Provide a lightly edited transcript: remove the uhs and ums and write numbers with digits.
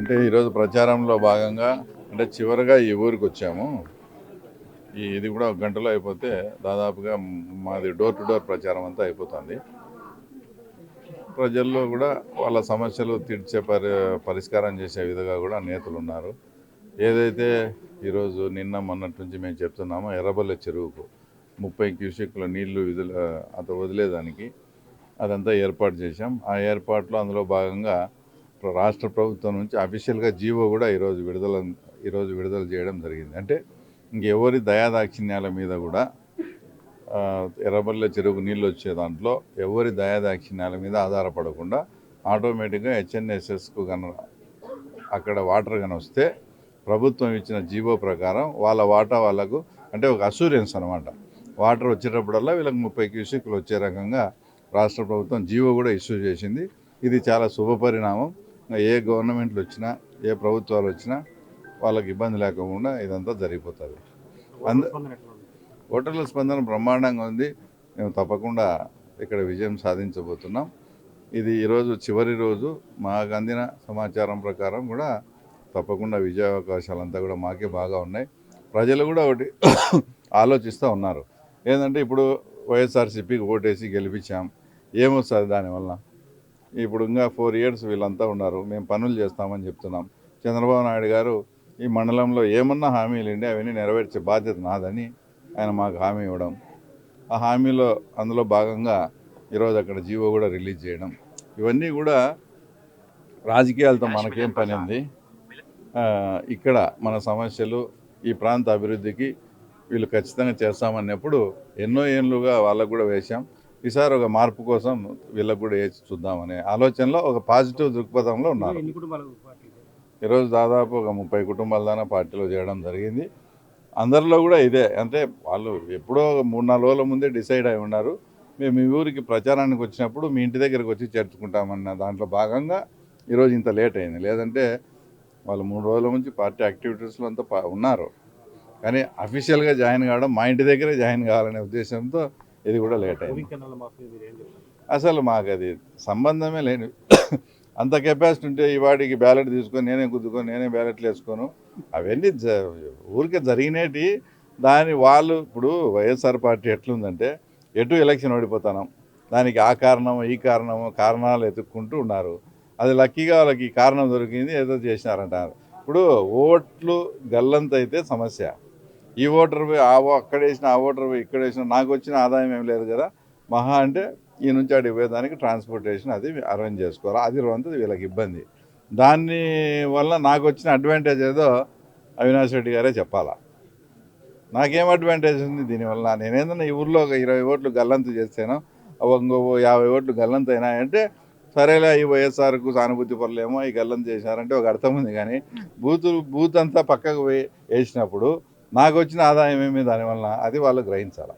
అంటే ఈరోజు ప్రచారంలో భాగంగా అంటే చివరిగా ఈ ఊరికి వచ్చాము. ఇది కూడా ఒక గంటలో అయిపోతే దాదాపుగా మాది డోర్ టు డోర్ ప్రచారం అంతా అయిపోతుంది. ప్రజల్లో కూడా వాళ్ళ సమస్యలు తీర్చే పరిష్కారం చేసే విధంగా కూడా నేతలు ఉన్నారు. ఏదైతే ఈరోజు నిన్న మొన్నటి నుంచి మేము చెప్తున్నామో ఎర్రబల్లె చెరువుకు 30 క్యూసెక్ల నీళ్లు వదిలేదానికి అదంతా ఏర్పాటు చేశాం. ఆ ఏర్పాట్లో అందులో భాగంగా రాష్ట్ర ప్రభుత్వం నుంచి అఫీషియల్గా జీవో కూడా ఈరోజు విడుదల చేయడం జరిగింది. అంటే ఇంకెవరి దయాదాక్షిణ్యాల మీద కూడా ఎర్రబల్లె చెరువుకు నీళ్ళు వచ్చే దాంట్లో ఎవరి దయాదాక్షిణ్యాల మీద ఆధారపడకుండా ఆటోమేటిక్గా హెచ్ఎన్ఎస్ఎస్కు అక్కడ వాటర్ వస్తే ప్రభుత్వం ఇచ్చిన జీవో ప్రకారం వాళ్ళ వాటా వాళ్ళకు అంటే ఒక అసూరెన్స్ అనమాట. వాటర్ వచ్చేటప్పుడల్లా వీళ్ళకి 30 క్యూసెక్లు వచ్చే రకంగా రాష్ట్ర ప్రభుత్వం జీవో కూడా ఇష్యూ చేసింది. ఇది చాలా శుభపరిణామం. ఏ గవర్నమెంట్లు వచ్చినా ఏ ప్రభుత్వాలు వచ్చినా వాళ్ళకి ఇబ్బంది లేకుండా ఇదంతా జరిగిపోతుంది. ఓటర్ల స్పందన బ్రహ్మాండంగా ఉంది. మేము తప్పకుండా ఇక్కడ విజయం సాధించబోతున్నాం. ఇది ఈరోజు చివరి రోజు. మాకు అందిన సమాచారం ప్రకారం కూడా తప్పకుండా విజయావకాశాలంతా కూడా మాకే బాగా ఉన్నాయి. ప్రజలు కూడా ఒకటి ఆలోచిస్తూ ఉన్నారు. ఏంటంటే ఇప్పుడు వైఎస్ఆర్సీపీకి ఓటేసి గెలిపించాం, ఏమొస్తుంది దానివల్ల? ఇప్పుడు ఇంకా 4 years వీళ్ళంతా ఉన్నారు, మేము పనులు చేస్తామని చెప్తున్నాం. చంద్రబాబు నాయుడు గారు ఈ మండలంలో ఏమన్నా హామీలు ఉండి అవన్నీ నెరవేర్చే బాధ్యత నాదని ఆయన మాకు హామీ ఇవ్వడం, ఆ హామీలో అందులో భాగంగా ఈరోజు అక్కడ జీవో కూడా రిలీజ్ చేయడం, ఇవన్నీ కూడా రాజకీయాలతో మనకేం పని ఉంది? ఇక్కడ మన సమస్యలు ఈ ప్రాంత అభివృద్ధికి వీళ్ళు ఖచ్చితంగా చేస్తామన్నప్పుడు ఎన్నో ఏళ్ళుగా వాళ్ళకు కూడా వేశాం. ఈసారి ఒక మార్పు కోసం వీళ్ళకు కూడా వేసి చూద్దామనే ఆలోచనలో ఒక పాజిటివ్ దృక్పథంలో ఉన్నారు. ఈరోజు దాదాపు ఒక 30 కుటుంబాల దాకా పార్టీలో చేయడం జరిగింది. అందరిలో కూడా ఇదే, అంటే వాళ్ళు ఎప్పుడో 3-4 రోజుల ముందే డిసైడ్ అయి ఉన్నారు. మేము మీ ఊరికి ప్రచారానికి వచ్చినప్పుడు మీ ఇంటి దగ్గరికి వచ్చి చేర్చుకుంటామన్న దాంట్లో భాగంగా ఈరోజు ఇంత లేట్ అయింది. లేదంటే వాళ్ళు 3 రోజుల నుంచి పార్టీ యాక్టివిటీస్లో అంతా ఉన్నారు. కానీ అఫీషియల్గా జాయిన్ కావడం మా ఇంటి దగ్గరే జాయిన్ కావాలనే ఉద్దేశంతో ఇది కూడా లేట్ అయింది. అసలు మాకు అది సంబంధమే లేని అంత కెపాసిటీ ఉంటే ఈ వాడికి బ్యాలెట్ తీసుకొని నేనే గుద్దుకొని నేనే బ్యాలెట్లు వేసుకోను, అవన్నీ ఊరికే జరిగినేటి. వాళ్ళు ఇప్పుడు వైఎస్ఆర్ పార్టీ ఎట్లుందంటే ఎటు ఎలక్షన్ ఓడిపోతాం, దానికి ఆ కారణము ఈ కారణాలు ఎత్తుక్కుంటూ ఉన్నారు. అది లక్కీగా వాళ్ళకి కారణం దొరికింది, ఏదో చేసినారంటారు. ఇప్పుడు ఓట్లు గల్లంత అయితే సమస్య. ఈ ఓటర్ పోయి అక్కడ వేసిన, ఆ ఓటర్ పోయి ఇక్కడ వేసిన, నాకు వచ్చిన ఆదాయం ఏం లేదు కదా. మహా అంటే ఈ నుంచి అడిగి పోయేదానికి ట్రాన్స్పోర్టేషన్ అది అరేంజ్ చేసుకోవాలి, అది అంతా వీళ్ళకి ఇబ్బంది. దాని వల్ల నాకు వచ్చిన అడ్వాంటేజ్ ఏదో అవినాష్ రెడ్డి గారే చెప్పాలా. నాకేం అడ్వాంటేజ్ ఉంది దీనివల్ల? నేనేదన్నా ఈ ఊర్లో ఒక 20 ఓట్లు గల్లంతు చేస్తాను, ఇంకో 50 ఓట్లు గల్లంతు అయినాయంటే సరేలే, ఈ వైఎస్ఆర్కు సానుభూతి పనులేమో ఈ గల్లంతు చేశారంటే ఒక అర్థం ఉంది. కానీ బూత్ అంతా పక్కకు పోయి వేసినప్పుడు నాకు వచ్చిన ఆదాయం ఏమి దానివల్ల, అది వాళ్ళు గ్రహించాలి.